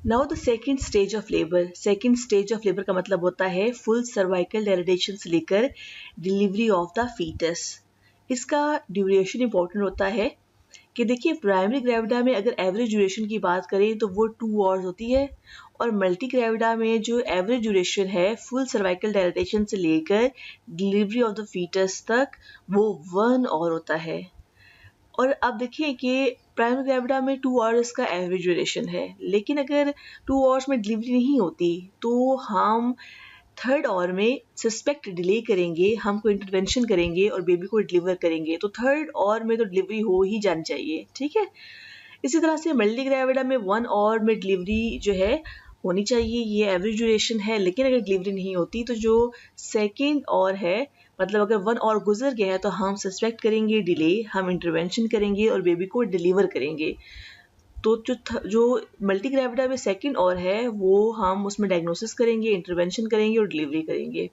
Now the second stage of labour. Second stage of labour का मतलब होता है फुल सर्वाइकल डायलेटेशन से लेकर डिलीवरी ऑफ द फीटस। इसका ड्यूरेशन इंपॉर्टेंट होता है कि देखिए प्राइमरी ग्रेविडा में अगर एवरेज ड्यूरेशन की बात करें तो वो 2 आवर्स होती है, और मल्टी ग्रेविडा में जो एवरेज ड्यूरेशन है फुल सर्वाइकल डायलेटेशन से लेकर डिलीवरी ऑफ द फीटस तक वो 1 आवर होता है। और अब देखिए कि प्राइमरी ग्रेविडा में 2 आवर्स का एवरेज ड्यूरेशन है, लेकिन अगर 2 आवर्स में डिलीवरी नहीं होती तो हम थर्ड आवर में सस्पेक्ट डिले करेंगे, हम कोई इंटरवेंशन करेंगे और बेबी को डिलीवर करेंगे, तो थर्ड आवर में तो डिलीवरी हो ही जानी चाहिए, ठीक है। इसी तरह से मल्टी ग्रेविडा में 1 आवर में डिलीवरी जो है होनी चाहिए, ये एवरेज ड्यूरेशन है, लेकिन अगर डिलीवरी नहीं होती तो जो सेकेंड आवर है, मतलब अगर 1 आवर गुजर गया है तो हम सस्पेक्ट करेंगे डिले, हम इंटरवेंशन करेंगे और बेबी को डिलीवर करेंगे। तो जो मल्टी ग्रेविडा में सेकेंड आवर है वो हम उसमें डायग्नोसिस करेंगे, इंटरवेंशन करेंगे और डिलीवरी करेंगे।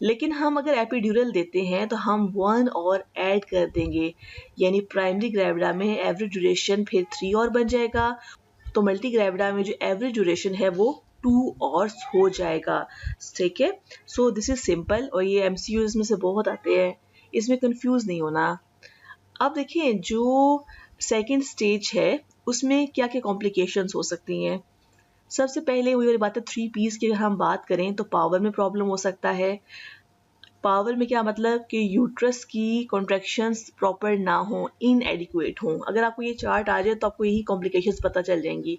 लेकिन हम अगर एपिड्यूरल देते हैं तो हम 1 और ऐड कर देंगे, यानी प्राइमरी ग्रेविडा में एवरेज ड्यूरेशन फिर 3 और बन जाएगा, तो मल्टी ग्रेविडा में जो एवरेज ड्यूरेशन है वो 2 आवर्स हो जाएगा, ठीक है। सो दिस इज सिंपल, और ये एमसीयूज में से बहुत आते हैं, इसमें कंफ्यूज नहीं होना। अब देखिए जो सेकेंड स्टेज है उसमें क्या क्या कॉम्प्लिकेशंस हो सकती हैं। सबसे पहले वही वाली बात है 3 P's की, अगर हम बात करें तो पावर में प्रॉब्लम हो सकता है। पावर में क्या मतलब कि यूट्रस की कॉन्ट्रैक्शंस प्रॉपर ना हो, इनएडिक्वेट हो। अगर आपको ये चार्ट आ जाए तो आपको यही कॉम्प्लिकेशंस पता चल जाएंगी।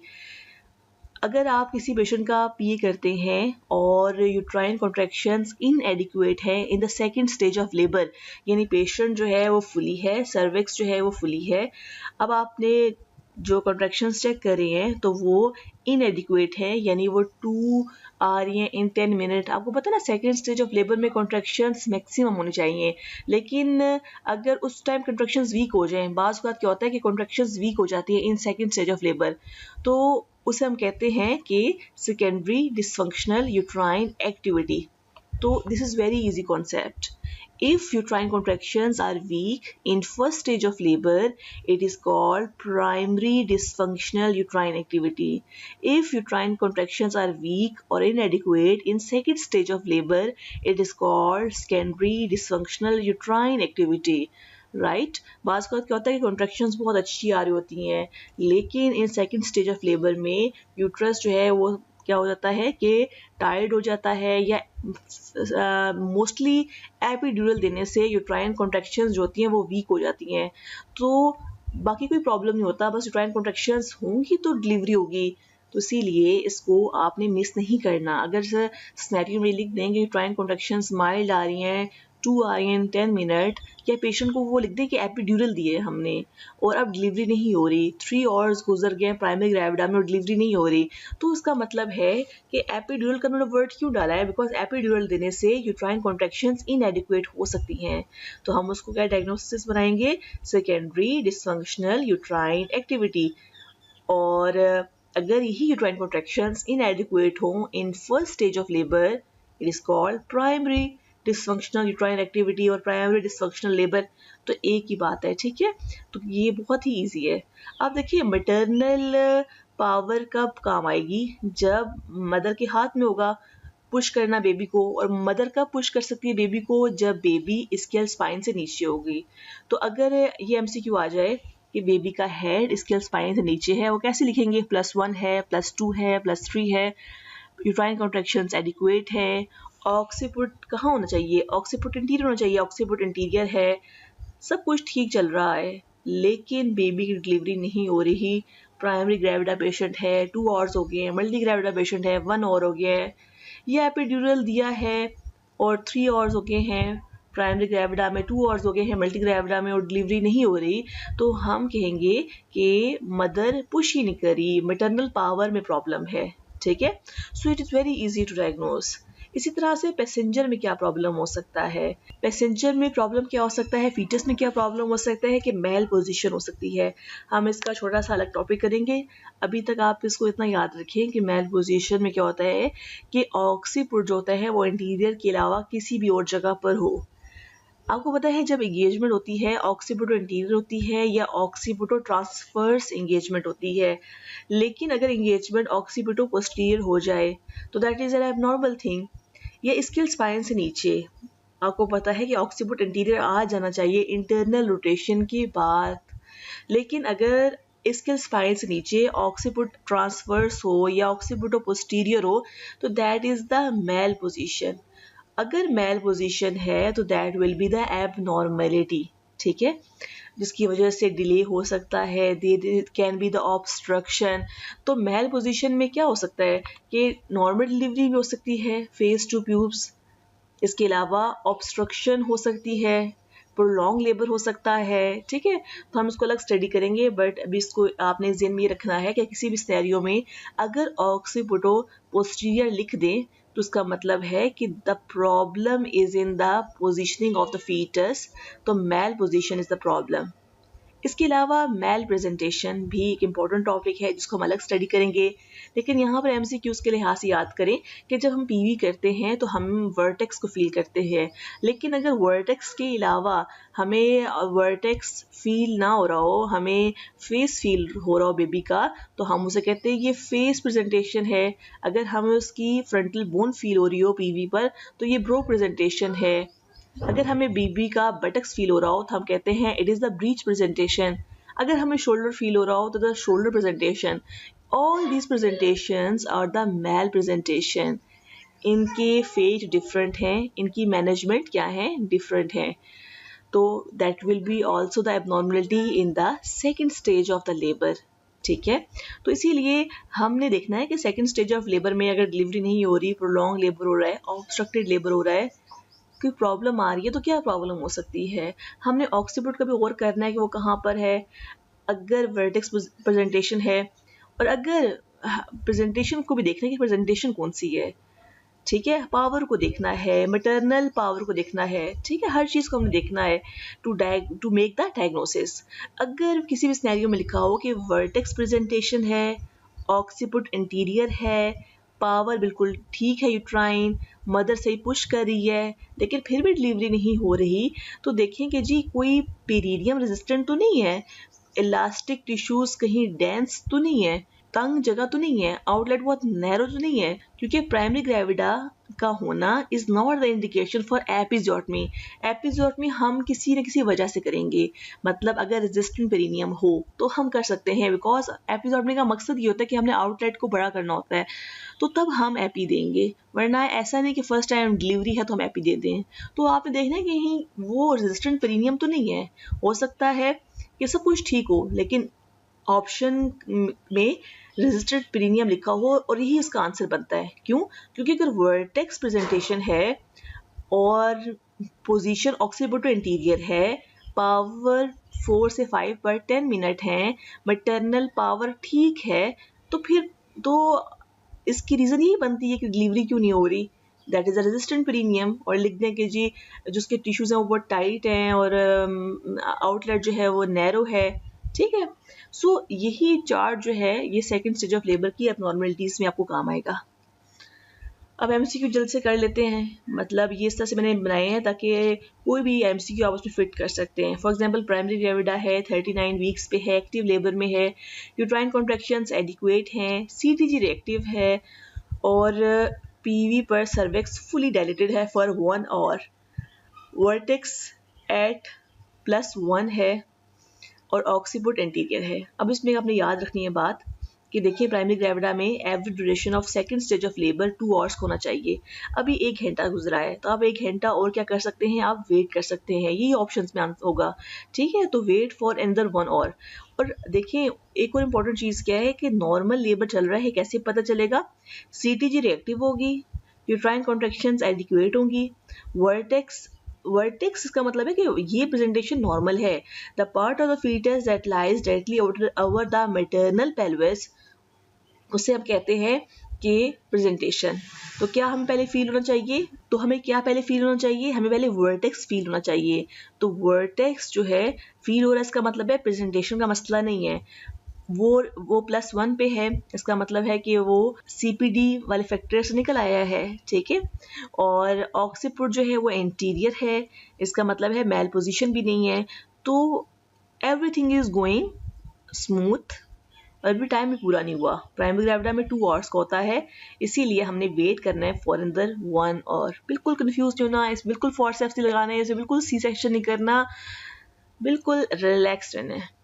अगर आप किसी पेशेंट का पीए करते हैं और यूट्राइन कॉन्ट्रैक्शंस इनएडिक्वेट है इन the second stage of labour, यानी पेशेंट जो है वो फुली है, सर्विक्स जो है वो फुली है, अब आपने जो कॉन्ट्रैक्शंस चेक कर रहे हैं तो वो इनएडिक्वेट है, यानी वो 2 आ रही हैं इन 10 मिनट। आपको पता है ना सेकेंड स्टेज ऑफ लेबर में कॉन्ट्रैक्शंस मैक्सिमम होनी चाहिए, लेकिन अगर उस टाइम कॉन्ट्रैक्शंस वीक हो जाएं, बाज़ बात क्या होता है कि कॉन्ट्रैक्शंस वीक हो जाती है in second stage of labour, तो उसे हम कहते हैं कि सेकेंडरी डिसफंक्शनल यूट्राइन एक्टिविटी। तो this is very easy concept. If uterine contractions are weak in first stage of labor, it is called primary dysfunctional uterine activity. If uterine contractions are weak or inadequate in second stage of labor, it is called secondary dysfunctional uterine activity. Right बाज़ का क्या होता है कि contractions बहुत अच्छी आ रही होती हैं, लेकिन in second stage of labour में यूट्रस जो है वो क्या हो जाता है कि टायर्ड हो जाता है, या मोस्टली एपिड्यूरल देने से यूट्राइन कॉन्ट्रैक्शंस जो होती हैं वो वीक हो जाती हैं। तो बाकी कोई प्रॉब्लम नहीं होता, बस यूट्राइन कॉन्ट्रैक्शंस होंगी तो डिलीवरी होगी, तो इसीलिए इसको आपने मिस नहीं करना। अगर स्नैरियो में लिख देंगे यूट्राइन कॉन्ट्रैक्शंस माइल्ड आ रही हैं, 2 आ रही हैं 10 मिनट, या पेशेंट को वो लिख दें कि एपिड्यूरल दिए हमने और अब डिलीवरी नहीं हो रही, 3 आवर्स गुजर गए प्राइमरी ग्रेविडा में और डिलीवरी नहीं हो रही, तो उसका मतलब है कि एपिड्यूरल का उन्होंने वर्ड क्यों डाला है, बिकॉज एपिड्यूरल देने से यूट्राइन कॉन्ट्रैक्शंस इनएडिक्वेट हो सकती हैं। तो हम उसको क्या डायग्नोसिस बनाएंगे, सेकेंडरी डिसफंक्शनल यूट्राइन एक्टिविटी। और अगर यही यूट्राइन कॉन्ट्रैक्शंस इनएडिक्वेट हो in first stage of labour, it is called primary dysfunctional uterine activity और प्राइमरी डिसफंक्शनल लेबर, तो एक ही बात है, ठीक है। तो ये बहुत ही इजी है। अब देखिए मैटरनल पावर कब काम आएगी, जब मदर के हाथ में होगा पुश करना बेबी को, और मदर कब पुश कर सकती है बेबी को, जब बेबी स्केल स्पाइन से नीचे होगी। तो अगर ये एमसीक्यू आ जाए कि बेबी का हेड स्केल स्पाइन से नीचे है, वो कैसे लिखेंगे, +1 है, +2 है, +3 है, यूट्राइन कॉन्ट्रैक्शंस एडिक्वेट है, ऑक्सीपुट कहाँ होना चाहिए, ऑक्सीपुट इंटीरियर होना चाहिए, ऑक्सीपुट इंटीरियर है, सब कुछ ठीक चल रहा है, लेकिन बेबी की डिलीवरी नहीं हो रही। प्राइमरी ग्रेविडा पेशेंट है, 2 आवर्स हो गए हैं, मल्टी ग्रेविडा पेशेंट है, 1 आवर हो गया है, ये एपिड्यूरल दिया है और 3 आवर्स हो गए हैं, प्राइमरी ग्रेविडा में 2 आवर्स हो गए हैं, मल्टी ग्रेविडा में और डिलीवरी नहीं हो रही, तो हम कहेंगे कि मदर पुश ही नहीं करी, मैटरनल पावर में प्रॉब्लम है, ठीक है। So it is very easy to diagnose. इसी तरह से पैसेंजर में क्या प्रॉब्लम हो सकता है, पैसेंजर में प्रॉब्लम क्या हो सकता है, फीटस में क्या प्रॉब्लम हो सकता है कि मेल पोजीशन हो सकती है। हम इसका छोटा सा अलग टॉपिक करेंगे, अभी तक आप इसको इतना याद रखें कि मेल पोजीशन में क्या होता है कि ऑक्सीपुट जो होता है वो इंटीरियर के अलावा किसी भी और जगह पर हो। आपको पता है जब एंगेजमेंट होती है ऑक्सीपिटो इंटीरियर होती है या ऑक्सीपिटो ट्रांसफर्स एंगेजमेंट होती है, लेकिन अगर एंगेजमेंट ऑक्सीपिटो पोस्टीरियर हो जाए तो that is an abnormal thing. या स्किल स्पाइन से नीचे आपको पता है कि ऑक्सीपिटो इंटीरियर आ जाना चाहिए इंटरनल रोटेशन के बाद, लेकिन अगर स्किल स्पाइन से नीचे ऑक्सीपिट ट्रांसवर्स हो या ऑक्सीपिटो पोस्टीरियर हो तो that is the malposition. अगर मेल पोजीशन है तो that will be the abnormality, ठीक है, जिसकी वजह से डिले हो सकता है, कैन बी द ऑब्स्ट्रक्शन। तो मेल पोजीशन में क्या हो सकता है कि नॉर्मल डिलीवरी भी हो सकती है फेस टू प्यूब्स, इसके अलावा ऑब्स्ट्रक्शन हो सकती है, प्रोलॉन्ग लेबर हो सकता है, ठीक है। तो हम इसको अलग स्टडी करेंगे, बट अभी इसको आपने ज़हन में रखना है कि किसी भी सिनेरियो में अगर ऑक्सीपिटो पोस्टीरियर लिख दें तो उसका मतलब है कि the problem is in the positioning of the fetus, तो mail position is the problem. इसके अलावा मेल प्रेजेंटेशन भी एक इम्पॉर्टेंट टॉपिक है जिसको हम अलग स्टडी करेंगे, लेकिन यहाँ पर एमसीक्यूज़ के लिहाज से याद करें कि जब हम पीवी करते हैं तो हम वर्टेक्स को फील करते हैं, लेकिन अगर वर्टेक्स के अलावा हमें वर्टेक्स फील ना हो रहा हो, हमें फेस फील हो रहा हो बेबी का, तो हम उसे कहते हैं ये फेस प्रेजेंटेशन है। अगर हमें उसकी फ्रंटल बोन फील हो रही हो पीवी पर तो ये ब्रो प्रेजेंटेशन है। अगर हमें बीबी का बटक्स फील हो रहा हो तो हम कहते हैं it is the breech presentation. अगर हमें शोल्डर फील हो रहा हो तो the shoulder presentation. All these presentations are the malpresentation. इनके फेज डिफरेंट हैं, इनकी मैनेजमेंट क्या है, डिफरेंट है। तो that will be also the abnormality in the second stage of the labour, ठीक है। तो इसीलिए हमने देखना है कि सेकेंड स्टेज ऑफ लेबर में अगर डिलीवरी नहीं हो रही, प्रोलॉन्ग लेबर हो रहा है, ऑब्स्ट्रक्टेड लेबर हो रहा है, कोई प्रॉब्लम आ रही है, तो क्या प्रॉब्लम हो सकती है। हमने ऑक्सीपिट का भी गौर करना है कि वो कहाँ पर है। अगर वर्टेक्स प्रेजेंटेशन है और अगर प्रेजेंटेशन को भी देखना है कि प्रेजेंटेशन कौन सी है, ठीक है, पावर को देखना है, मैटरनल पावर को देखना है, ठीक है, हर चीज़ को हमने देखना है टू मेक द डायग्नोसिस। अगर किसी भी सिनेरियो में लिखा हो कि वर्टेक्स प्रेजेंटेशन है, ऑक्सीपिट इंटीरियर है, पावर बिल्कुल ठीक है, यूट्राइन मदर से ही पुश कर रही है, लेकिन फिर भी डिलीवरी नहीं हो रही, तो देखें कि जी कोई पेरिडियम रेजिस्टेंट तो नहीं है, इलास्टिक टिश्यूज कहीं डेंस तो नहीं है, तंग जगह तो नहीं है, आउटलेट बहुत नैरो तो नहीं है, क्योंकि प्राइमरी ग्रेविडा का होना is not the indication for episiotomy. Episiotomy हम किसी न किसी वजह से करेंगे, मतलब अगर रेजिस्टेंट पेरिनियम हो तो हम कर सकते हैं, बिकॉज एपिजोटमी का मकसद ये होता है कि हमने आउटलेट को बड़ा करना होता है, तो तब हम एपी देंगे, वरना ऐसा नहीं कि फर्स्ट टाइम डिलीवरी है तो हम एपी दे दें। तो आपने देखना है कि कहीं वो रेजिस्टेंट पेरिनियम तो नहीं है, हो सकता है कि सब कुछ ठीक हो लेकिन ऑप्शन में रेजिस्टेंट पेरिनियम लिखा हो और यही उसका आंसर बनता है। क्यों? क्योंकि अगर वर्टेक्स प्रेजेंटेशन है और पोजीशन ऑक्सीपिटो इंटीरियर है, पावर 4 से 5 पर 10 मिनट है, मैटरनल पावर ठीक है, तो फिर तो इसकी रीज़न यही बनती है कि डिलीवरी क्यों नहीं हो रही, that is a resistant perineum. और लिख दें कि जी जो उसके टिश्यूज़ हैं वो बहुत टाइट हैं और आउटलेट जो है वो नैरो है, ठीक है। सो यही चार्ट जो है ये सेकंड स्टेज ऑफ लेबर की एबनॉर्मलिटीज़ में आपको काम आएगा। अब एमसीक्यू जल्द से कर लेते हैं, मतलब ये इस तरह से मैंने बनाए हैं ताकि कोई भी एमसीक्यू आप उसमें फिट कर सकते हैं। फॉर एग्जांपल प्राइमरी ग्रेविडा है, 39 वीक्स पे है, एक्टिव लेबर में है, यूट्राइन कॉन्ट्रैक्शंस एडिक्वेट हैं, सीटीजी रिएक्टिव है और पीवी पर सर्वेक्स फुली डायलेटेड है फॉर 1 आवर, वर्टेक्स एट +1 है और ऑक्सीपिट इंटीरियर है। अब इसमें आपने याद रखनी है बात कि देखिए प्राइमरी ग्रेविडा में average duration of second stage of labour 2 hours होना चाहिए। अभी 1 घंटा गुजरा है तो आप 1 घंटा और क्या कर सकते हैं, आप वेट कर सकते हैं, यही ऑप्शंस में आंसर होगा, ठीक है। तो वेट फॉर अनदर 1 आवर। और देखिए एक और इम्पॉर्टेंट चीज़ क्या है कि नॉर्मल लेबर चल रहा है, कैसे पता चलेगा, सीटीजी रिएक्टिव होगी, यूट्राइन कॉन्ट्रैक्शंस एडिक्वेट होंगी, वर्टेक्स इसका मतलब है कि ये प्रेजेंटेशन नॉर्मल है, the part of the fetus that lies directly over the maternal pelvis, उससे हम कहते हैं कि प्रेजेंटेशन। तो क्या हमें पहले फील होना चाहिए, तो हमें क्या पहले फील होना चाहिए, हमें पहले वर्टेक्स फील होना चाहिए। तो वर्टेक्स जो है फील हो रहा है, इसका मतलब है प्रेजेंटेशन का मसला नहीं है, वो +1 पे है, इसका मतलब है कि वो CPD वाले फैक्टर से निकल आया है, ठीक है। और ऑक्सीपुट जो है वो इंटीरियर है, इसका मतलब है मेल पोजीशन भी नहीं है। तो एवरीथिंग इज गोइंग स्मूथ, अभी टाइम भी पूरा नहीं हुआ। प्राइमरी ग्रेविडा में 2 आवर्स का होता है, इसीलिए हमने वेट करना है फॉर अंदर 1 आवर। बिल्कुल कंफ्यूज नहीं होना, इस बिल्कुल फोर्सेप्स नहीं लगाना है, इसे बिल्कुल सी सेक्शन नहीं करना, बिल्कुल रिलैक्स रहना है।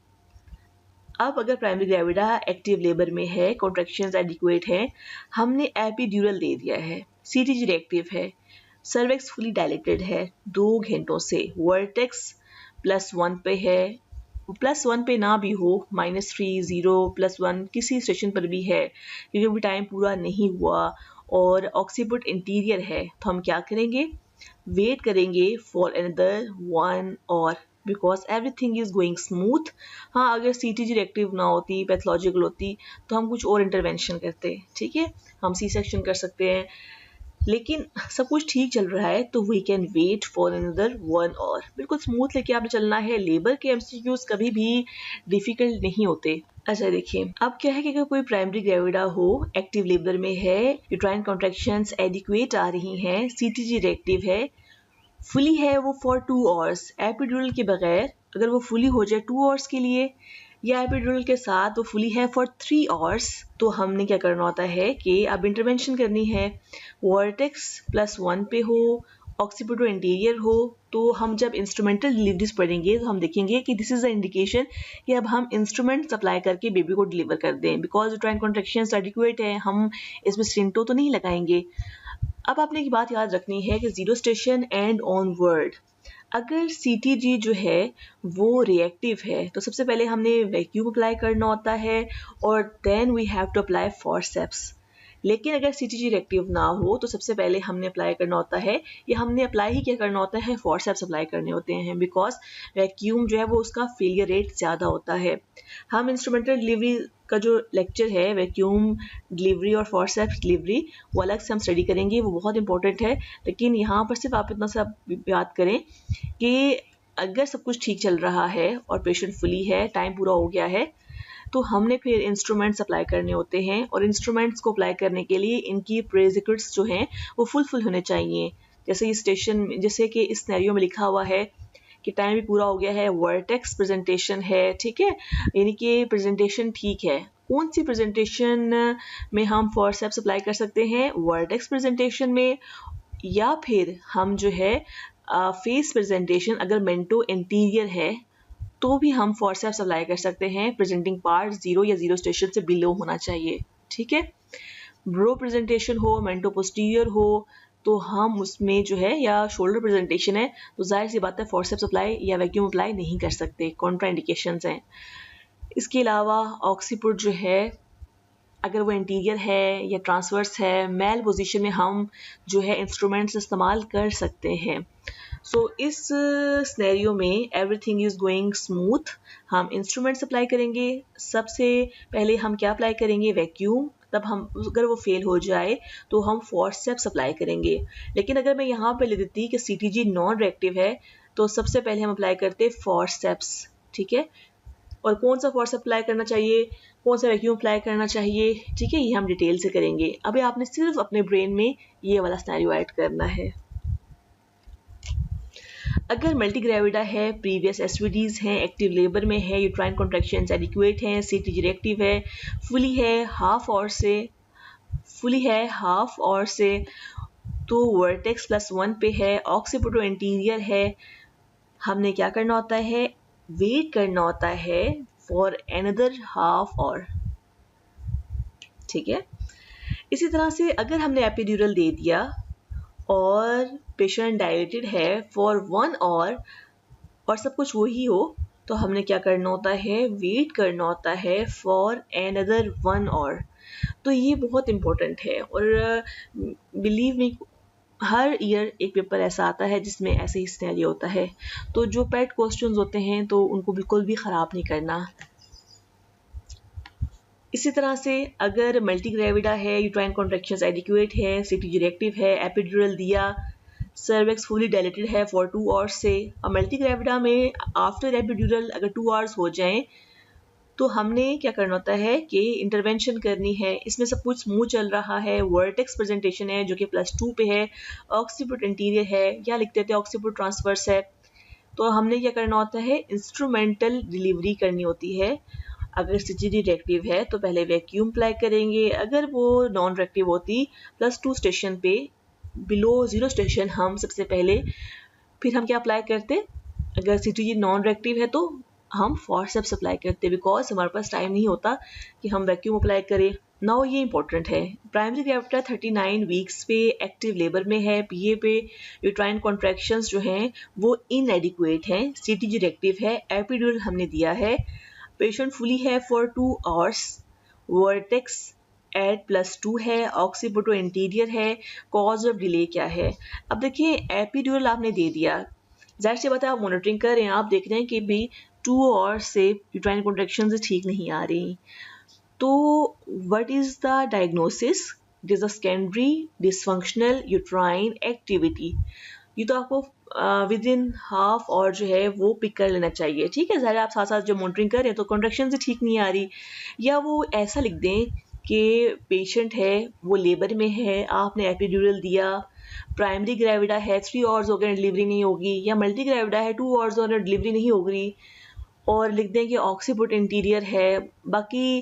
अब अगर प्राइमरी ग्रेविडा एक्टिव लेबर में है, कॉन्ट्रैक्शंस एडिक्वेट है, हमने एपिड्यूरल दे दिया है, CTG रिएक्टिव है, सर्विक्स फुली डायलेटेड है 2 घंटों से, वर्टेक्स +1 पे है, +1 पे ना भी हो, -3, 0, +1 किसी स्टेशन पर भी है, क्योंकि अभी टाइम पूरा नहीं हुआ और ऑक्सीपुट इंटीरियर है, तो हम क्या करेंगे, वेट करेंगे फॉर अनदर 1 और because everything is going smooth. हाँ, अगर CTG रिएक्टिव ना होती, पैथोलॉजिकल होती, तो हम कुछ और इंटरवेंशन करते, ठीक है, हम सी सेक्शन कर सकते हैं, लेकिन सब कुछ ठीक चल रहा है तो we can wait for another 1 और बिल्कुल स्मूथ लेके आपने चलना है। लेबर के MCQs कभी भी डिफिकल्ट नहीं होते। अच्छा देखिए, अब क्या है कि अगर कोई प्राइमरी ग्रेविडा हो, एक्टिव लेबर में है, यूट्राइन कॉन्ट्रैक्शंस एडिक्वेट आ रही हैं, CTG रिएक्टिव है, फुली है वो फॉर 2 आवर्स, एपिड्यूरल के बगैर अगर वो फुली हो जाए 2 आवर्स के लिए, या एपिड्यूरल के साथ वो फुली है फॉर 3 आवर्स, तो हमने क्या करना होता है कि अब इंटरवेंशन करनी है। वर्टेक्स +1 पे हो, ऑक्सीपुटो इंटीरियर हो, तो हम जब इंस्ट्रूमेंटल डिलीवरीज पढ़ेंगे तो हम देखेंगे कि दिस इज अ इंडिकेशन कि अब हम इंस्ट्रूमेंट सप्लाई करके बेबी को डिलीवर कर दें, बिकॉज यूट्राइन कॉन्ट्रैक्शंस एडिक्वेट है, हम इसमें स्टिंटो तो नहीं लगाएंगे। अब आपने एक बात याद रखनी है कि 0 स्टेशन एंड ऑनवर्ड, अगर CTG जो है वो रिएक्टिव है तो सबसे पहले हमने वैक्यूम अप्लाई करना होता है और then we have to apply forceps. लेकिन अगर CTG रिएक्टिव ना हो तो सबसे पहले हमने अप्लाई करना होता है, या हमने अप्लाई ही क्या करना होता है, फॉरसेप्स अप्लाई करने होते हैं, बिकॉज वैक्यूम जो है वो उसका फेलियर रेट ज़्यादा होता है। हम इंस्ट्रूमेंटल डिलीवरी का जो लेक्चर है, वैक्यूम डिलीवरी और फॉरसेप्स डिलीवरी, वो अलग से हम स्टडी करेंगे, वो बहुत इंपॉर्टेंट है। लेकिन यहाँ पर सिर्फ आप इतना सा याद करें कि अगर सब कुछ ठीक चल रहा है और पेशेंट फुली है, टाइम पूरा हो गया है, तो हमने फिर इंस्ट्रूमेंट्स अप्लाई करने होते हैं, और इंस्ट्रूमेंट्स को अप्लाई करने के लिए इनकी प्रेरिक्विजिट्स जो हैं वो फुल होने चाहिए। जैसे इस स्टेशन, जैसे कि इस सिनेरियो में लिखा हुआ है कि टाइम भी पूरा हो गया है, वर्टेक्स प्रेजेंटेशन है, ठीक है, यानी कि प्रेजेंटेशन ठीक है। कौन सी प्रेजेंटेशन में हम फॉरसेप्स अप्लाई कर सकते हैं, वर्टेक्स प्रेजेंटेशन में, या फिर हम जो है फेस प्रेजेंटेशन, अगर मेंटो इंटीरियर है तो भी हम फॉरसेप्स अप्लाई कर सकते हैं। प्रेजेंटिंग पार्ट 0 या 0 स्टेशन से बिलो होना चाहिए, ठीक है। ब्रो प्रेजेंटेशन हो, मेंटो पोस्टीरियर हो, तो हम उसमें जो है, या शोल्डर प्रेजेंटेशन है, तो जाहिर सी बात है फॉरसेप्स अप्लाई या वैक्यूम अप्लाई नहीं कर सकते, कॉन्ट्राइंडिकेशंस हैं। इसके अलावा ऑक्सीपुट जो है, अगर वो इंटीरियर है या ट्रांसवर्स है, मेल पोजीशन में हम जो है इंस्ट्रूमेंट्स इस्तेमाल कर सकते हैं। सो इस सिनेरियो में एवरीथिंग इज गोइंग स्मूथ, हम इंस्ट्रूमेंट्स अप्लाई करेंगे। सबसे पहले हम क्या अप्लाई करेंगे, वैक्यूम, तब हम अगर वो फेल हो जाए तो हम फॉरसेप्स अप्लाई करेंगे। लेकिन अगर मैं यहाँ पे ले देती कि CTG नॉन रिएक्टिव है, तो सबसे पहले हम अप्लाई करते फॉरसेप्स, ठीक है। और कौन सा फोर्स अप्लाई करना चाहिए, कौन सा वैक्यूम अप्लाई करना चाहिए, ठीक है, ये हम डिटेल से करेंगे। अभी आपने सिर्फ अपने ब्रेन में ये वाला सिनेरियो ऐड करना है। अगर मल्टी ग्रेविडा है, प्रीवियस SVDs हैं, एक्टिव लेबर में है, यूट्राइन कॉन्ट्रैक्शंस एडिक्वेट हैं, CTG रिएक्टिव है, फुली है हाफ आवर से, तो वर्टेक्स +1 पे है, ऑक्सीपुटो इंटीरियर है, हमने क्या करना होता है, वेट करना होता है फॉर अनदर हाफ आवर, ठीक है। इसी तरह से अगर हमने एपिड्यूरल दे दिया और पेशेंट डायलेटेड है फॉर 1 आवर और सब कुछ वही हो, तो हमने क्या करना होता है, वेट करना होता है फॉर अनदर 1 आवर। तो ये बहुत इम्पोर्टेंट है, और बिलीव मी हर ईयर एक पेपर ऐसा आता है जिसमें ऐसे ही सिनेरियो होता है। तो जो पेट क्वेश्चंस होते हैं तो उनको बिल्कुल भी ख़राब नहीं करना। इसी तरह से अगर मल्टी ग्रेविडा है, यूट्राइन कॉन्ट्रैक्शंस एडिक्वेट है, CTG रिएक्टिव है, एपिड्यूरल दिया, सर्विक्स फुली डायलेटेड है फॉर 2 आवर्स से, और मल्टी ग्रेविडा में आफ्टर एपिड्यूरल अगर 2 आवर्स हो जाएं तो हमने क्या करना होता है कि इंटरवेंशन करनी है। इसमें सब कुछ स्मूथ चल रहा है, वर्टेक्स प्रेजेंटेशन है जो कि +2 पे है, ऑक्सीपिट इंटीरियर है या लिख देते हैं ऑक्सीपिट ट्रांसवर्स है। तो हमने क्या करना होता है, इंस्ट्रूमेंटल डिलीवरी करनी होती है। अगर CTG रिएक्टिव है तो पहले वैक्यूम अप्लाई करेंगे, अगर वो नॉन रिएक्टिव होती +2 स्टेशन पे, बिलो 0 स्टेशन हम सबसे पहले फिर हम क्या अप्लाई करते, अगर CTG नॉन रिएक्टिव है तो हम फॉरसेप्स अप्लाई करते, बिकॉज हमारे पास टाइम नहीं होता कि हम वैक्यूम अप्लाई करें। नाउ ये इंपॉर्टेंट है, प्राइमरी ग्रेविटा 39 वीक्स पे एक्टिव लेबर में है, PA पे यूट्राइन कॉन्ट्रैक्शंस जो हैं वो इनएडिक्वेट हैं, CTG रिएक्टिव है, एपिड्यूरल हमने दिया है, पेशेंट फुली है फॉर 2 आवर्स, वर्टेक्स एट +2 है, ऑक्सीपिटो इंटीरियर है, कॉज ऑफ डिले क्या है। अब देखिए एपिड्यूरल आपने दे दिया, जाहिर सी बात है आप मॉनिटरिंग कर रहे हैं, आप देख रहे हैं कि भाई 2 आवर्स से यूट्राइन कॉन्ट्रैक्शंस ठीक नहीं आ रही, तो what is the diagnosis, it is a secondary dysfunctional uterine activity. ये तो आपको विद इन हाफ और जो है वो पिक कर लेना चाहिए, ठीक है। ज़रा आप साथ साथ जो मॉनिटरिंग कर रहे हैं तो कॉन्ट्रैक्शन से ठीक नहीं आ रही, या वो ऐसा लिख दें कि पेशेंट है वो लेबर में है, आपने एपिड्यूरल दिया, प्राइमरी ग्रेविडा है 3 आवर्स हो गए डिलीवरी नहीं होगी, या मल्टी ग्रेविडा है 2 आवर्स और डिलीवरी नहीं होगी, और लिख दें कि ऑक्सीपिट इंटीरियर है, बाकी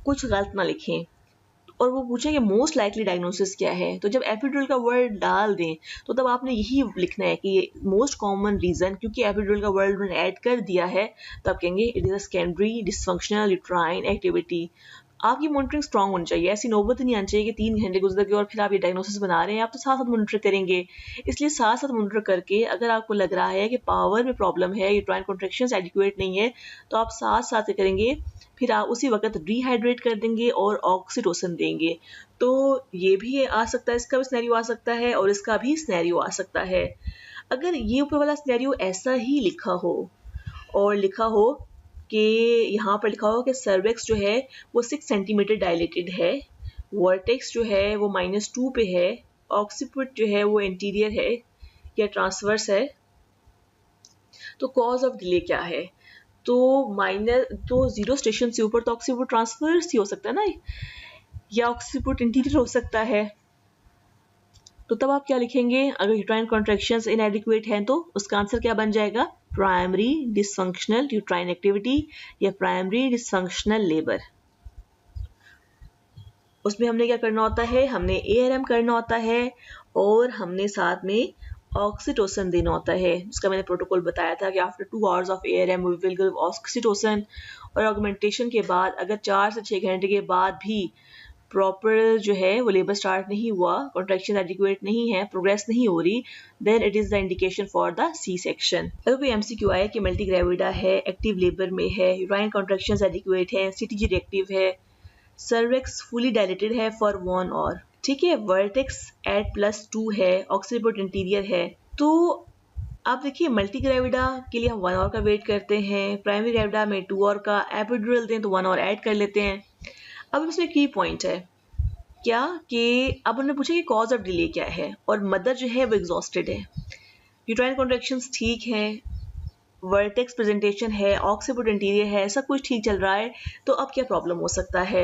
कुछ गलत ना लिखें, और वो पूछें कि मोस्ट लाइकली डायग्नोसिस क्या है, तो जब एपिड्यूरल का वर्ड डाल दें तो तब आपने यही लिखना है कि मोस्ट कॉमन रीजन, क्योंकि एपिड्यूरल का वर्ड मैंने ऐड कर दिया है तब कहेंगे it is a secondary dysfunctional uterine activity. आपकी मॉनिटरिंग स्ट्रॉन्ग होनी चाहिए, ऐसी नौबत ही नहीं आनी चाहिए कि 3 घंटे गुजर गए और फिर आप ये डायग्नोसिस बना रहे हैं, आप तो साथ साथ मॉनिटर करेंगे। इसलिए साथ साथ मॉनिटर करके अगर आपको लग रहा है कि पावर में प्रॉब्लम है, यूट्राइन कॉन्ट्रैक्शंस एडिक्वेट नहीं है, तो आप साथ साथ करेंगे, फिर आप उसी वक्त डिहाइड्रेट कर देंगे और ऑक्सीटोसिन देंगे। तो ये भी आ सकता है, इसका भी सिनेरियो आ सकता है और इसका भी सिनेरियो आ सकता है। अगर ये ऊपर वाला सिनेरियो ऐसा ही लिखा हो और लिखा हो कि यहाँ पर लिखा हो कि सर्वेक्स जो है वो 6 सेंटीमीटर डायलेटेड है, वर्टेक्स जो है वो -2 पे है, ऑक्सीपिट जो है वो इंटीरियर है या ट्रांसवर्स है, तो कॉज ऑफ डिले क्या है, तो तो 0 स्टेशन से ऊपर तो ऑक्सीपिट ट्रांसवर्स ही हो सकता है ना, या ऑक्सीपिट इंटीरियर हो सकता है। तो तब आप क्या लिखेंगे, अगर यूट्राइन कॉन्ट्रैक्शंस इनएडिक्वेट हैं तो उसका आंसर क्या बन जाएगा, प्राइमरी डिसफंक्शनल यूट्राइन एक्टिविटी या प्राइमरी डिसफंक्शनल लेबर। उसमें हमने क्या करना होता है, हमने ARM करना होता है और हमने साथ में ऑक्सीटोसिन देना होता है, जिसका मैंने प्रोटोकॉल बताया था कि after 2 hours of ARM we will give oxytocin, और ऑगमेंटेशन के बाद अगर 4 से 6 घंटे के बाद भी प्रॉपर जो है वो लेबर स्टार्ट नहीं हुआ, कॉन्ट्रैक्शन एडिक्वेट नहीं है, प्रोग्रेस नहीं हो रही, then it is the indication for the C section. अगर कोई MCQ आए कि मल्टी ग्रेविडा है, एक्टिव लेबर में है, यूट्राइन कॉन्ट्रैक्शंस एडिक्वेट है, CTG रिएक्टिव है, सर्वेक्स फुली डायलेटेड है फॉर 1 आवर, ठीक है, वर्टेक्स एट +2 है, ऑक्सीपिट इंटीरियर है, तो आप देखिए मल्टी ग्रेविडा के लिए हम 1 आवर का वेट करते हैं, प्राइमरी ग्रेविडा में 2 आवर का, एपिड्यूरल दें तो 1 आवर ऐड कर लेते हैं। अब इसमें की पॉइंट है क्या कि अब उन्होंने पूछा कि कॉज ऑफ डिले क्या है, और मदर जो है वो एग्जॉस्टेड है, यूट्राइन कॉन्ट्रैक्शंस ठीक है, वर्टेक्स प्रेजेंटेशन है, ऑक्सीपिट इंटीरियर है, सब कुछ ठीक चल रहा है, तो अब क्या प्रॉब्लम हो सकता है।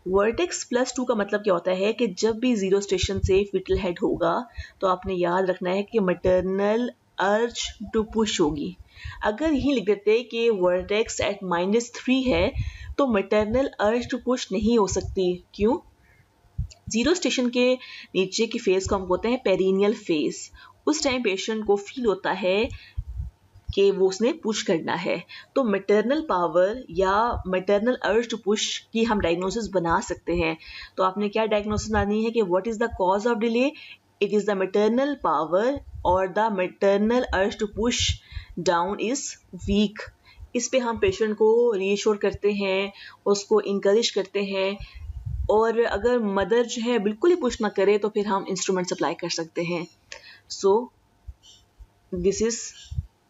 वर्टेक्स +2 का मतलब क्या होता है कि जब भी 0 स्टेशन से फिटल हेड होगा तो आपने याद रखना है कि मैटरनल अर्ज टू पुश होगी। अगर यही लिख देते कि वर्टेक्स एट -3 है तो मैटरनल अर्ज टू पुश नहीं हो सकती, क्यों, 0 स्टेशन के नीचे की फेज को हम बोलते हैं पेरिनियल फेज, उस टाइम पेशेंट को फील होता है कि वो उसने पुश करना है, तो मैटरनल पावर या मैटरनल अर्ज टू पुश की हम डायग्नोसिस बना सकते हैं। तो आपने क्या डायग्नोसिस बनानी है कि what is the cause of delay, it is the maternal power और the maternal urge to push down is weak. इस पे हम पेशेंट को रीअश्योर करते हैं, उसको इंकरेज करते हैं, और अगर मदर जो है बिल्कुल ही पुश ना करे तो फिर हम इंस्ट्रूमेंट सप्लाई कर सकते हैं। So this is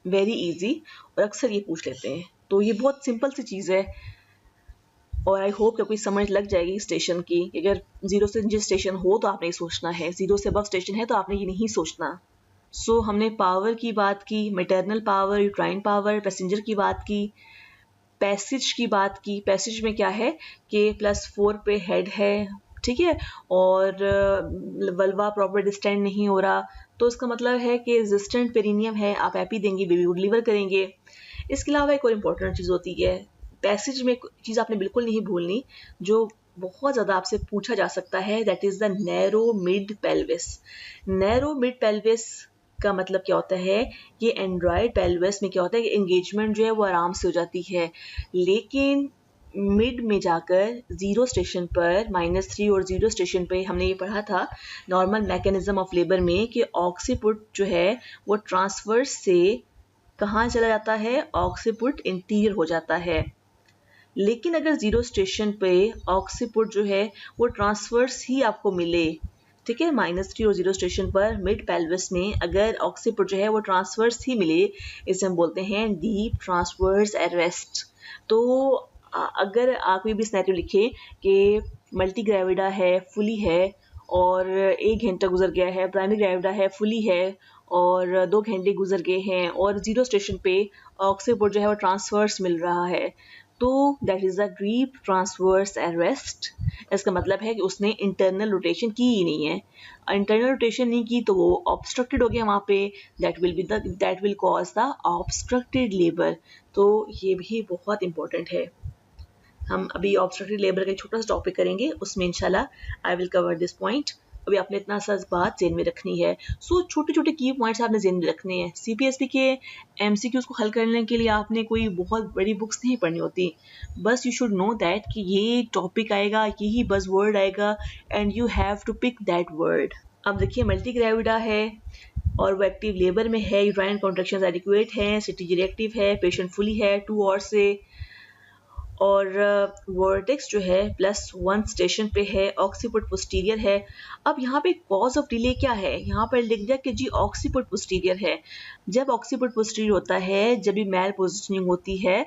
very easy, और अक्सर ये पूछ लेते हैं, तो ये बहुत सिंपल सी चीज़ है, और आई होप कि कोई समझ लग जाएगी स्टेशन की। अगर 0 से नीचे स्टेशन हो तो आपने ये सोचना है, 0 से अबव स्टेशन है तो आपने ये नहीं सोचना। सो हमने पावर की बात की, maternal power, uterine power, passenger की बात की, पैसेज की बात की, पैसेज में क्या है कि +4 पे हेड है, ठीक है, और वल्वा प्रॉपर डिस्टेंड नहीं हो रहा, तो इसका मतलब है कि रेजिस्टेंट पेरिनियम है, आप एपी देंगे, बेबी को डिलीवर करेंगे। इसके अलावा एक और इम्पोर्टेंट चीज़ होती है, पैसेज में चीज़ आपने बिल्कुल नहीं भूलनी, जो बहुत ज़्यादा आपसे पूछा जा सकता है, that is the narrow mid pelvis. Narrow mid pelvis का मतलब क्या होता है, ये एंड्रॉयड पेल्विस में क्या होता है कि एंगेजमेंट जो है वो आराम से हो जाती है, लेकिन मिड में जाकर जीरो स्टेशन पर -3 और जीरो स्टेशन पे हमने ये पढ़ा था नॉर्मल मैकेनिज्म ऑफ लेबर में कि ऑक्सीपुट जो है वो ट्रांसवर्स से कहाँ चला जाता है, ऑक्सीपुट इंटीरियर हो जाता है। लेकिन अगर जीरो स्टेशन पे ऑक्सीपुट जो है वो ट्रांसवर्स ही आपको मिले, ठीक है, -3 और जीरो स्टेशन पर मिड पेल्विस में अगर ऑक्सीपुट जो है वो ट्रांसवर्स ही मिले, इसे हम बोलते हैं डीप ट्रांसवर्स अरेस्ट। तो अगर आप ये भी सिनेरियो लिखे कि मल्टी ग्रेविडा है, फुली है, और 1 घंटा गुजर गया है, प्राइमरी ग्रेविडा है, फुली है, और 2 घंटे गुजर गए हैं, और जीरो स्टेशन पे ऑक्सीपुट जो है वो ट्रांसवर्स मिल रहा है, तो that is a deep transverse arrest. इसका मतलब है कि उसने इंटरनल रोटेशन की ही नहीं है, इंटरनल रोटेशन नहीं की तो वो ऑब्स्ट्रक्टेड हो गया वहाँ पे, that will cause the obstructed labour. तो ये भी बहुत इंपॉर्टेंट है। हम अभी ऑब्स्ट्रक्टिव लेबर का एक छोटा सा टॉपिक करेंगे, उसमें इंशाल्लाह I will cover this point. अभी आपने इतना सा बात जेन में रखनी है। सो छोटे छोटे की पॉइंट्स आपने जेन में रखने हैं। सीपीएसपी के एमसीक्यूज को हल करने के लिए आपने कोई बहुत बड़ी बुक्स नहीं पढ़नी होती, बस यू शुड नो दैट कि ये टॉपिक आएगा, यही बस वर्ड आएगा, and you have to pick that word. अब देखिए मल्टी ग्रेविडा है और वो एक्टिव लेबर में है, यूट्राइन कॉन्ट्रैक्शंस एडिक्वेट हैं, सिटी रिएक्टिव है, पेशेंट फुली है 2 आवर से, और वर्टेक्स जो है +1 स्टेशन पे है, ऑक्सीपुट पोस्टीरियर है। अब यहाँ पे कॉज ऑफ डिले क्या है, यहाँ पर लिख दिया कि जी ऑक्सीपुट पोस्टीरियर है। जब ऑक्सीपुट पोस्टीरियर होता है, जब भी मैल पोजिशनिंग होती है,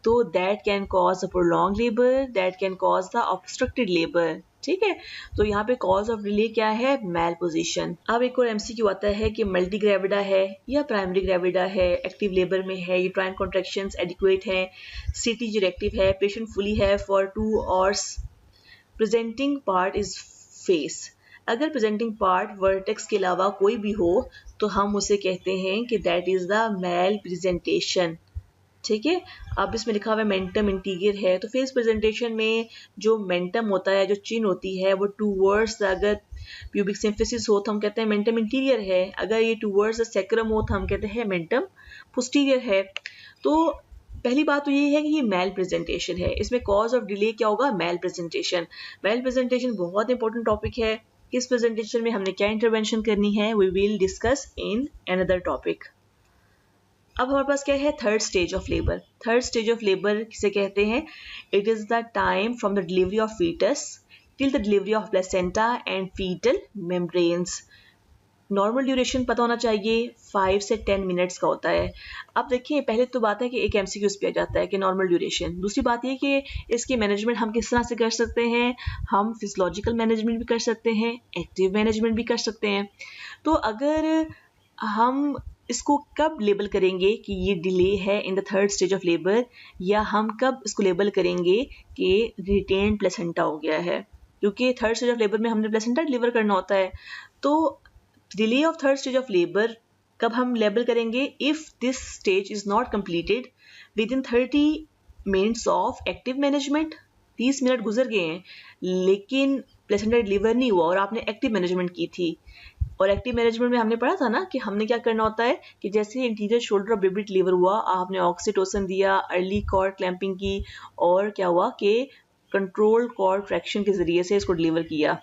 तो that can cause a prolong labour, that can cause the obstructed labour, ठीक है। तो यहाँ पे कॉज ऑफ डिले क्या है, मैल पोजीशन। अब एक और एमसीक्यू आता है कि मल्टी ग्रेविडा है या प्राइमरी ग्रेविडा है, एक्टिव लेबर में है, यूट्राइन कॉन्ट्रैक्शंस एडिक्वेट है, सीटी रिएक्टिव है, पेशेंट फुली है for 2 hours, presenting part is face. अगर प्रेजेंटिंग पार्ट वर्टेक्स के अलावा कोई भी हो तो हम उसे कहते हैं कि that is the malpresentation, ठीक है। अब इसमें लिखा हुआ है मेंटम इंटीरियर है, तो फेस प्रेजेंटेशन में जो मेंटम होता है, जो चिन होती है, वो टूवर्ड्स, अगर प्यूबिक सिम्फिसिस हो तो हम कहते हैं मेंटम इंटीरियर है, अगर ये टूवर्ड्स सेक्रम हो तो हम कहते हैं मेंटम पोस्टीरियर है। तो पहली बात तो ये है कि ये मैल प्रेजेंटेशन है, इसमें कॉज ऑफ डिले क्या होगा, मैल प्रेजेंटेशन। मैल प्रेजेंटेशन बहुत इंपॉर्टेंट टॉपिक है। इस प्रेजेंटेशन में हमने क्या इंटरवेंशन करनी है, we will discuss in another topic. अब हमारे पास क्या है, third stage of labour. Third stage of labour किसे कहते हैं, it is the time from the delivery of fetus till the delivery of placenta and fetal membranes. Normal duration पता होना चाहिए, 5 से 10 मिनट्स का होता है। अब देखिए पहले तो बात है कि एक एमसीक्यू पे आ जाता है कि नॉर्मल ड्यूरेशन, दूसरी बात ये कि इसकी मैनेजमेंट हम किस तरह से कर सकते हैं, हम फिजियोलॉजिकल मैनेजमेंट भी कर सकते हैं, एक्टिव मैनेजमेंट भी कर सकते हैं। तो अगर हम इसको कब लेबल करेंगे कि ये डिले है in the third stage of labour, या हम कब इसको लेबल करेंगे कि रिटेन प्लेसेंटा हो गया है, क्योंकि थर्ड स्टेज ऑफ लेबर में हमने प्लेसेंटा डिलीवर करना होता है। तो delay of third stage of labour कब हम लेबल करेंगे, if this stage is not completed with in 30 minutes of active management. 30 minute गुजर गए हैं लेकिन प्लेसेंटा डिलीवर नहीं हुआ और आपने एक्टिव मैनेजमेंट की थी, और एक्टिव मैनेजमेंट में हमने पढ़ा था ना कि हमने क्या करना होता है कि जैसे interior shoulder of baby deliver हुआ, आपने ऑक्सीटोसिन दिया, अर्ली कॉर्ड क्लैंपिंग की, और क्या हुआ कि कंट्रोल कॉर्ड ट्रैक्शन के जरिए से इसको डिलीवर किया।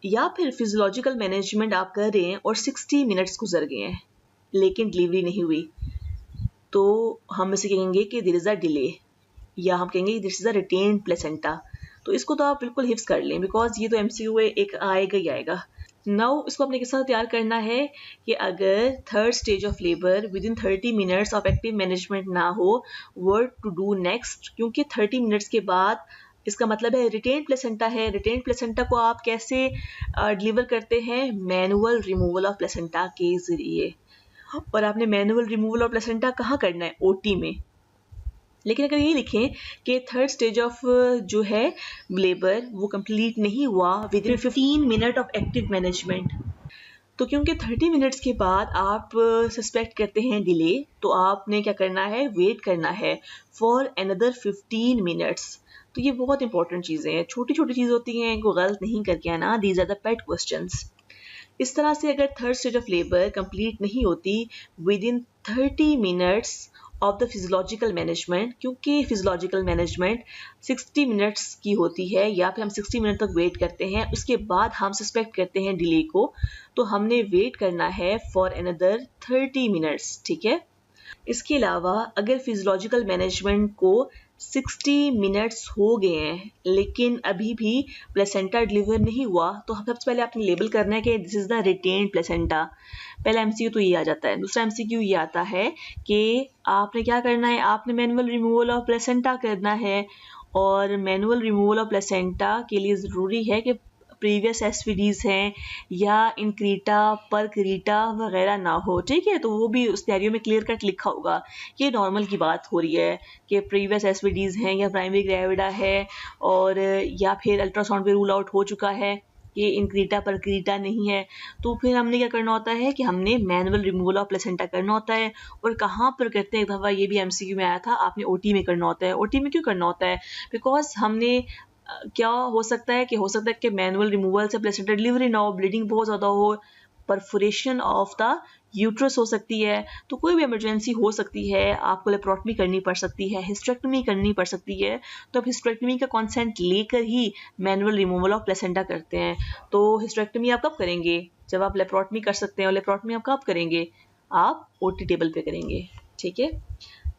या फिर फिजियोलॉजिकल मैनेजमेंट आप कर रहे हैं और 60 मिनट्स गुजर गए हैं लेकिन डिलीवरी नहीं हुई, तो हम इसे कहेंगे कि देयर इज अ डिले, या हम कहेंगे this is a retained placenta. तो इसको तो आप बिल्कुल हिफ्स कर लें, बिकॉज ये तो एमसीक्यू एक आएगा ही आएगा। नाउ इसको अपने के साथ तैयार करना है कि अगर third stage of labour with in 30 minutes of active management ना हो, व्हाट टू डू नेक्स्ट, क्योंकि 30 मिनट्स के बाद इसका मतलब है रिटेन प्लेसेंटा है। रिटेन प्लेसेंटा को आप कैसे डिलीवर करते हैं, मैनुअल रिमूवल ऑफ प्लेसेंटा के जरिए। और आपने मैनुअल रिमूवल ऑफ प्लेसेंटा कहाँ करना है, ओटी में। लेकिन अगर ये लिखें कि थर्ड स्टेज ऑफ जो है लेबर वो कंप्लीट नहीं हुआ with in 15 minute of active management, तो क्योंकि 30 मिनट्स के बाद आप सस्पेक्ट करते हैं डिले, तो आपने क्या करना है, वेट करना है फॉर अनदर 15 मिनट्स। तो ये बहुत इंपॉर्टेंट चीज़ें हैं, छोटी छोटी चीज़ होती हैं, इनको गलत नहीं करके आना, these are the pet questions. इस तरह से अगर third stage of labour complete नहीं होती within 30 minutes of the physiological management, क्योंकि फिजियोलॉजिकल मैनेजमेंट 60 मिनट्स की होती है या फिर हम 60 मिनट तक वेट करते हैं, उसके बाद हम सस्पेक्ट करते हैं डिले को, तो हमने वेट करना है फॉर अनदर 30 मिनट्स, ठीक है। इसके अलावा अगर फिजियोलॉजिकल मैनेजमेंट को 60 मिनट्स हो गए हैं लेकिन अभी भी प्लेसेंटा डिलीवर नहीं हुआ, तो हम सबसे पहले आपने लेबल करना है कि this is the retained placenta. पहला एमसीक्यू तो ये आ जाता है। दूसरा एमसीक्यू ये आता है कि आपने क्या करना है, आपने मैनुअल रिमूवल ऑफ प्लेसेंटा करना है, और मैनुअल रिमूवल ऑफ प्लेसेंटा के लिए ज़रूरी है कि प्रीवियस एसवीडीज हैं या इनक्रीटा परक्रीटा वगैरह ना हो, ठीक है। तो वो भी उस सिनेरियो में क्लियर कट लिखा होगा, ये नॉर्मल की बात हो रही है कि प्रीवियस एसवीडीज हैं या प्राइमरी ग्रेविडा है, और या फिर अल्ट्रासाउंड पे रूल आउट हो चुका है कि इनक्रीटा परक्रीटा नहीं है, तो फिर हमने क्या करना होता है कि हमने मैनुअल रिमूवल ऑफ प्लेसेंटा करना होता है। और कहाँ पर करते हैं, एक दफ़ा ये भी एमसीक्यू में आया था, आपने ओटी में करना होता है। ओटी में क्यों करना होता है, बिकॉज हमने क्या हो सकता है कि मैनुअल रिमूवल से प्लेसेंटा डिलीवरी ना हो, ब्लीडिंग बहुत ज़्यादा हो, परफोरेशन ऑफ द यूट्रस हो सकती है, तो कोई भी इमरजेंसी हो सकती है, आपको लेप्रोटमी करनी पड़ सकती है, हिस्टेरेक्टमी करनी पड़ सकती है, तो आप हिस्टेरेक्टमी का कंसेंट लेकर ही मैनुअल रिमूवल ऑफ प्लेसेंटा करते हैं। तो हिस्टेरेक्टमी आप कब करेंगे, जब आप लेप्रोटमी कर सकते हैं, और लेप्रोटमी आप कब करेंगे, आप ओटी टेबल पे करेंगे, ठीक है।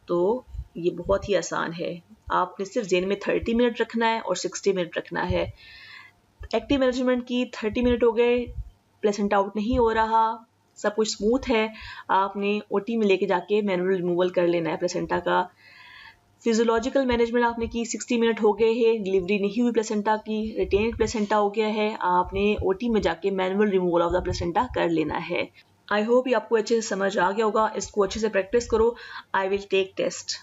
तो ये बहुत ही आसान है, आपने सिर्फ जेन में 30 मिनट रखना है और 60 मिनट रखना है। एक्टिव मैनेजमेंट की 30 मिनट हो गए, प्लेसेंटा आउट नहीं हो रहा, सब कुछ स्मूथ है, आपने ओटी में लेके जाके मैनुअल रिमूवल कर लेना है प्लेसेंटा का। फिजियोलॉजिकल मैनेजमेंट आपने की, 60 मिनट हो गए हैं, डिलीवरी नहीं हुई प्लेसेंटा की, रिटेन्ड प्लेसेंटा हो गया है, आपने ओटी में जाके manual removal of the placenta कर लेना है। आई होप ये आपको अच्छे से समझ आ गया होगा, इसको अच्छे से प्रैक्टिस करो। I will take test.